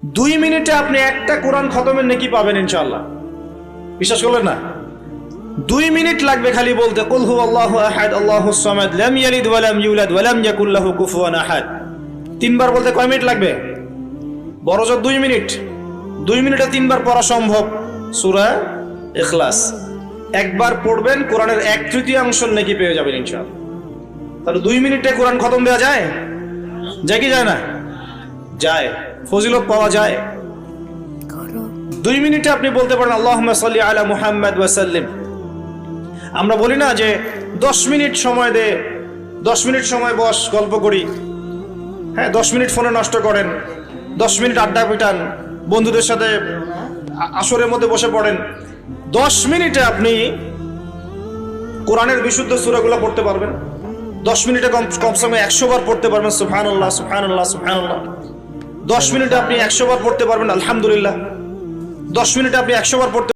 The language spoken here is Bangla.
2 মিনিটে আপনি একটা কোরআন খতমের নেকি পাবেন ইনশাআল্লাহ। বিশ্বাস করলেন না? 2 মিনিট লাগবে খালি বলতে কুল হুয়াল্লাহু আহাদ আল্লাহুস সামাদ লাম ইয়ালিদ ওয়া লাম ইউলাদ ওয়া লাম ইয়াকুল লাহু কুফুয়ান আহাদ। 3 বার বলতে কয় মিনিট লাগবে? বড়জোর 2 মিনিট। 2 মিনিটে 3 বার পড়া সম্ভব সূরা ইখলাস। একবার পড়বেন কোরআনের 1/3 নেকি পেয়ে যাবেন ইনশাআল্লাহ। তাহলে 2 মিনিটে কোরআন খতম দেওয়া যায়? যায় কি যায় না? যায়, ফজিলত পাওয়া যায়। 2 মিনিটে আপনি বলতে পারেন আল্লাহুম্মা সাল্লি আলা মুহাম্মাদ ওয়া সাল্লিম। আমরা বলি না যে 10 মিনিট সময় দে, 10 মিনিট সময় বস গল্প করি, হ্যাঁ 10 মিনিট ফোনে নষ্ট করেন, 10 মিনিট আড্ডা পিটান, বন্ধুদের সাথে আসরের মধ্যে বসে পড়েন। 10 মিনিটে আপনি কোরআনের বিশুদ্ধ সূরাগুলো পড়তে পারবেন। 10 মিনিটে কমসে কম 100 বার পড়তে পারবেন সুবহানাল্লাহ সুবহানাল্লাহ সুবহানাল্লাহ। 10 মিনিটে আপনি 100 বার পড়তে পারবেন আলহামদুলিল্লাহ। 10 মিনিটে আপনি 100 বার পড়তে